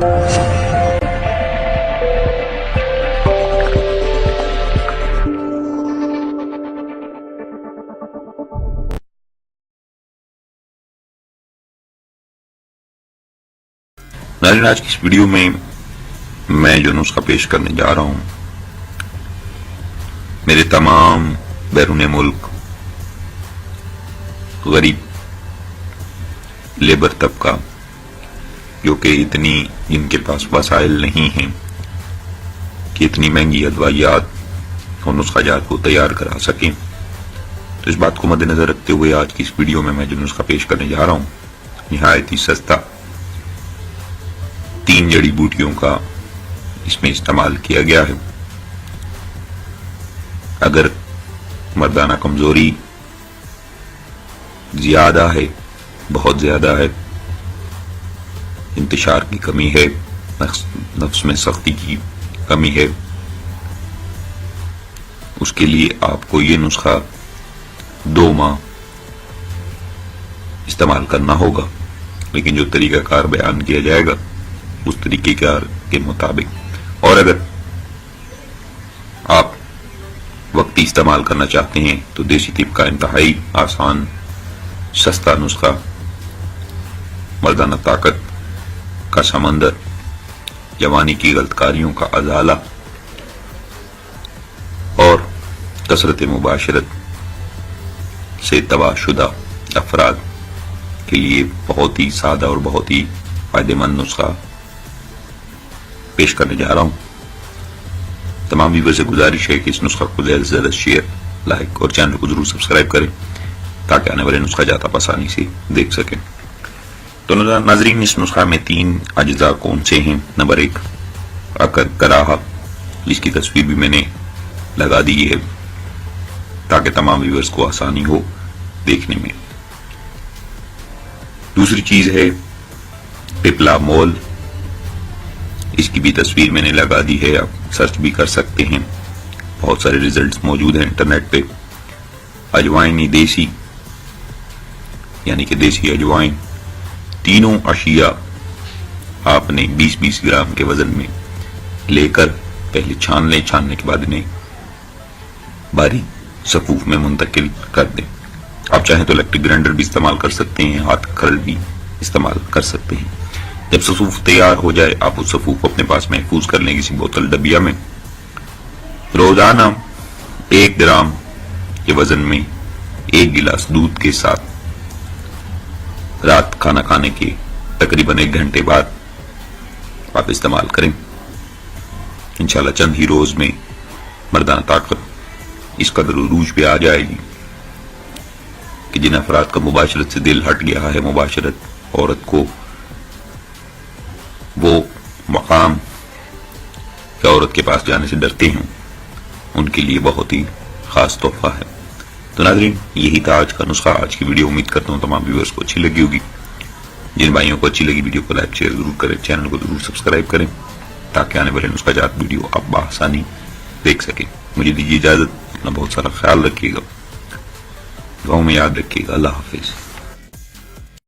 ناظرین، آج کی اس ویڈیو میں میں جو نسخہ پیش کرنے جا رہا ہوں، میرے تمام بیرون ملک غریب لیبر طبقہ جو کہ جن کے پاس وسائل نہیں ہیں کہ اتنی مہنگی ادویات اور نسخہ جات کو تیار کرا سکیں، تو اس بات کو مد نظر رکھتے ہوئے آج کی اس ویڈیو میں جو نسخہ پیش کرنے جا رہا ہوں نہایت ہی سستا 3 جڑی بوٹیوں کا اس میں استعمال کیا گیا ہے۔ اگر مردانہ کمزوری زیادہ ہے، بہت زیادہ ہے، انتشار کی کمی ہے، نفس میں سختی کی کمی ہے، اس کے لیے آپ کو یہ نسخہ 2 ماہ استعمال کرنا ہوگا، لیکن جو طریقہ کار بیان کیا جائے گا اس طریقہ کار کے مطابق۔ اور اگر آپ وقتی استعمال کرنا چاہتے ہیں تو دیسی طب کا انتہائی آسان سستا نسخہ مردانہ طاقت کا سمندر، جوانی کی غلط کاریوں کا ازالہ اور کثرت مباشرت سے تباہ شدہ افراد کے لیے بہت ہی سادہ اور بہت ہی فائدہ مند نسخہ پیش کرنے جا رہا ہوں۔ تمام ویور سے گزارش ہے کہ اس نسخہ کو زیادہ سے زیادہ شیئر، لائک اور چینل کو ضرور سبسکرائب کریں تاکہ آنے والے نسخہ جات آپ آسانی سے دیکھ سکیں۔ تو ناظرین، اس نسخہ میں 3 اجزاء کون سے ہیں؟ نمبر 1 کراہا، جس کی تصویر بھی میں نے لگا دی ہے تاکہ تمام ویورز کو آسانی ہو دیکھنے میں۔ دوسری چیز ہے پپلا مول، اس کی بھی تصویر میں نے لگا دی ہے، آپ سرچ بھی کر سکتے ہیں، بہت سارے ریزلٹس موجود ہیں انٹرنیٹ پہ۔ اجوائن دیسی، یعنی کہ دیسی اجوائن، تینوں اشیاء آپ نے 20-20 گرام کے وزن میں لے کر پہلے چھان لیں، چھاننے کے بعد انہیں باریک صفوف میں منتقل کر دیں۔ آپ چاہیں تو الیکٹرک گرائنڈر بھی استعمال کر سکتے ہیں، ہاتھ کھرل بھی استعمال کر سکتے ہیں۔ جب صفوف تیار ہو جائے آپ اس صفوف کو اپنے پاس محفوظ کر لیں کسی بوتل ڈبیا میں۔ روزانہ 1 گرام کے وزن میں 1 گلاس دودھ کے ساتھ رات کھانا کھانے کے تقریباً 1 گھنٹے بعد آپ استعمال کریں۔ انشاءاللہ چند ہی روز میں مردانہ طاقت اس قدر عروج پہ آ جائے گی کہ جن افراد کا مباشرت سے دل ہٹ گیا ہے، مباشرت عورت کو وہ مقام کہ عورت کے پاس جانے سے ڈرتے ہیں، ان کے لیے بہت ہی خاص تحفہ ہے۔ تو ناظرین، یہی تھا آج کا نسخہ، آج کی ویڈیو۔ امید کرتا ہوں تمام ویورز کو اچھی لگی ہوگی۔ جن بھائیوں کو اچھی لگی ویڈیو کو لائک شیئر ضرور کریں، چینل کو ضرور سبسکرائب کریں تاکہ آنے والے نسخہ جات ویڈیو آپ بآسانی دیکھ سکیں۔ مجھے دیجیے اجازت، اپنا بہت سارا خیال رکھیے گا، دعاؤں میں یاد رکھیے گا۔ اللہ حافظ۔